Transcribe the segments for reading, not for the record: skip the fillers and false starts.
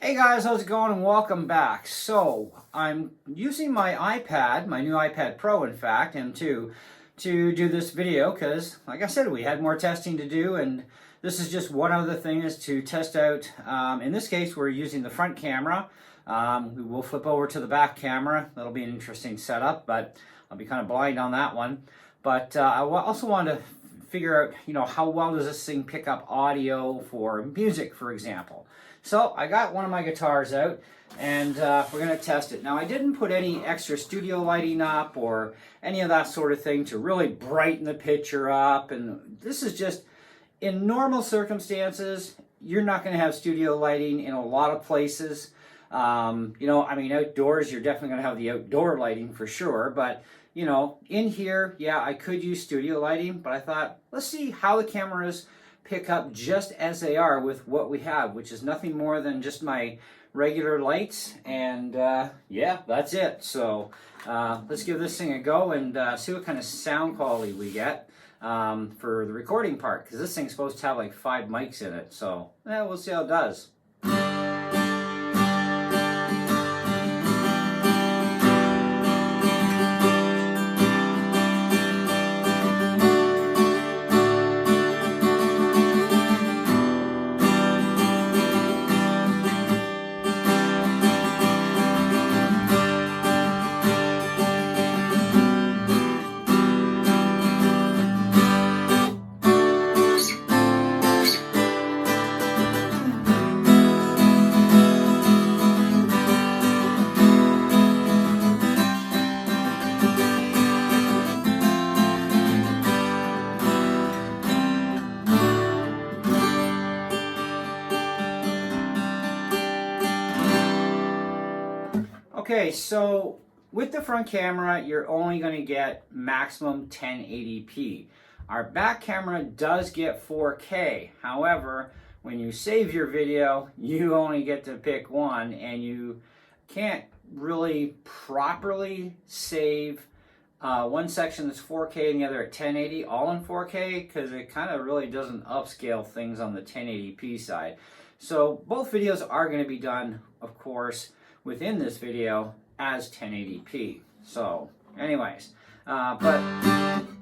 Hey guys, how's it going and welcome back. So, I'm using my iPad, my new iPad Pro in fact, M2, to do this video because, like I said, we had more testing to do and this is just one of the things to test out. In this case, we're using the front camera. We will flip over to the back camera. That'll be an interesting setup, but I'll be kind of blind on that one. But I also want to figure out, how well does this thing pick up audio for music, for example. So I got one of my guitars out and we're going to test it. Now I didn't put any extra studio lighting up or any of that sort of thing to really brighten the picture up. And this is just, in normal circumstances, you're not going to have studio lighting in a lot of places. Outdoors, you're definitely going to have the outdoor lighting for sure. But, in here, yeah, I could use studio lighting, but I thought, let's see how the cameras pick up just as they are with what we have, which is nothing more than just my regular lights, and yeah, that's it. So let's give this thing a go and see what kind of sound quality we get for the recording part, because this thing's supposed to have like 5 mics in it, so we'll see how it does. Okay, so with the front camera, you're only going to get maximum 1080p. Our back camera does get 4K. However, when you save your video, you only get to pick one, and you can't really properly save one section that's 4K and the other at 1080 all in 4K, because it kind of really doesn't upscale things on the 1080p side. So both videos are going to be done, of course, within this video as 1080p. So anyways, but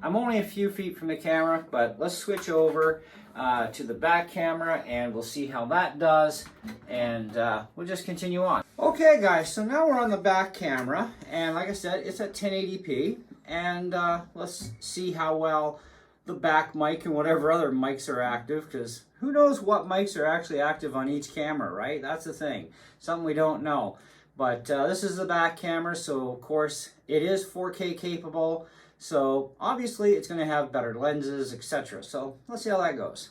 I'm only a few feet from the camera, but let's switch over to the back camera and we'll see how that does, and we'll just continue on. Okay guys, so now we're on the back camera, and like I said, it's at 1080p, and let's see how well the back mic and whatever other mics are active, because who knows what mics are actually active on each camera, right? That's the thing, something we don't know. But this is the back camera, so of course it is 4K capable, so obviously it's going to have better lenses, etc. So let's see how that goes.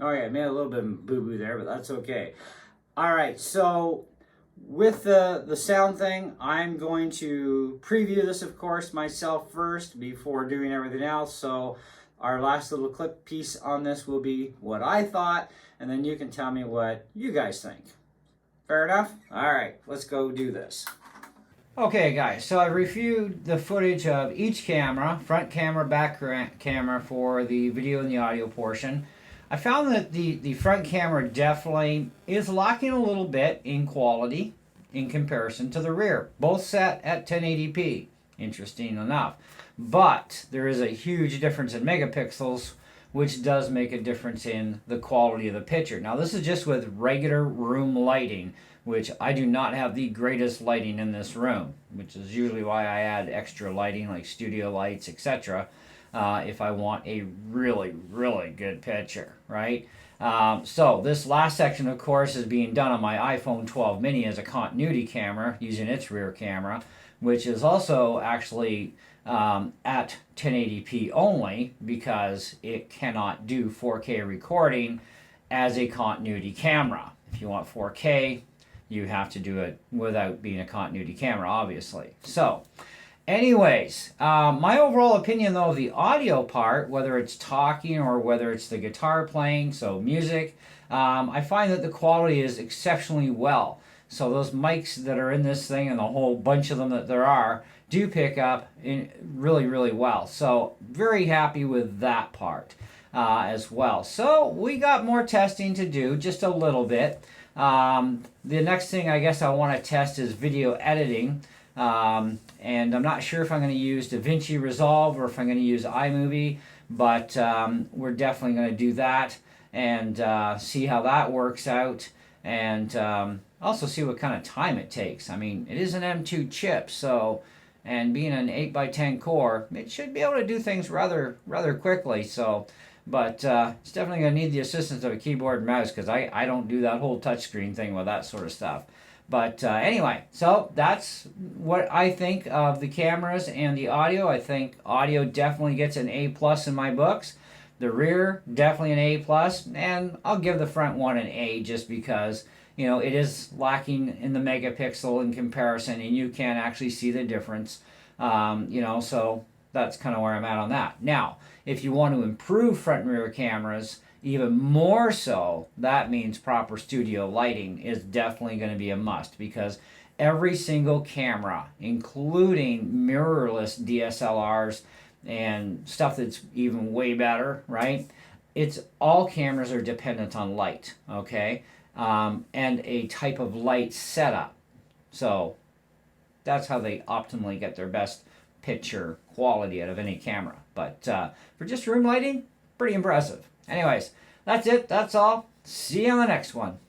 Oh yeah, I made a little bit of boo-boo there, but that's okay. All right, so with the sound thing, I'm going to preview this, of course, myself first before doing everything else. So our last little clip piece on this will be what I thought, and then you can tell me what you guys think. Fair enough? All right, let's go do this. Okay guys, so I reviewed the footage of each camera, front camera, back camera, for the video and the audio portion. I found that the front camera definitely is lacking a little bit in quality in comparison to the rear. Both set at 1080p, interesting enough. But there is a huge difference in megapixels, which does make a difference in the quality of the picture. Now this is just with regular room lighting, which I do not have the greatest lighting in this room, which is usually why I add extra lighting like studio lights, etc. if I want a really, really good picture, right? So this last section, of course, is being done on my iPhone 12 mini as a continuity camera using its rear camera, which is also actually at 1080p only because it cannot do 4K recording as a continuity camera. If you want 4K, you have to do it without being a continuity camera, obviously. So, anyways, my overall opinion though of the audio part, whether it's talking or whether it's the guitar playing, so music, I find that the quality is exceptionally well. So those mics that are in this thing and the whole bunch of them that there are do pick up in really, really well. So very happy with that part as well. So we got more testing to do, just a little bit. The next thing I guess I want to test is video editing. And I'm not sure if I'm going to use DaVinci Resolve or if I'm going to use iMovie, but we're definitely going to do that and see how that works out, and also see what kind of time it takes. I mean, it is an M2 chip, so, and being an 8x10 core, it should be able to do things rather quickly. So, but it's definitely going to need the assistance of a keyboard and mouse because I don't do that whole touchscreen thing with that sort of stuff. But anyway, so that's what I think of the cameras and the audio. I think audio definitely gets an A+ in my books. The rear, definitely an A+, and I'll give the front one an A just because, you know, it is lacking in the megapixel in comparison, and you can actually see the difference. You know, so that's kind of where I'm at on that. Now, if you want to improve front and rear cameras, even more so, that means proper studio lighting is definitely going to be a must because every single camera, including mirrorless DSLRs and stuff that's even way better, right? It's all cameras are dependent on light, okay? And a type of light setup. So that's how they optimally get their best picture quality out of any camera. But for just room lighting, pretty impressive. Anyways, that's it. That's all. See you on the next one.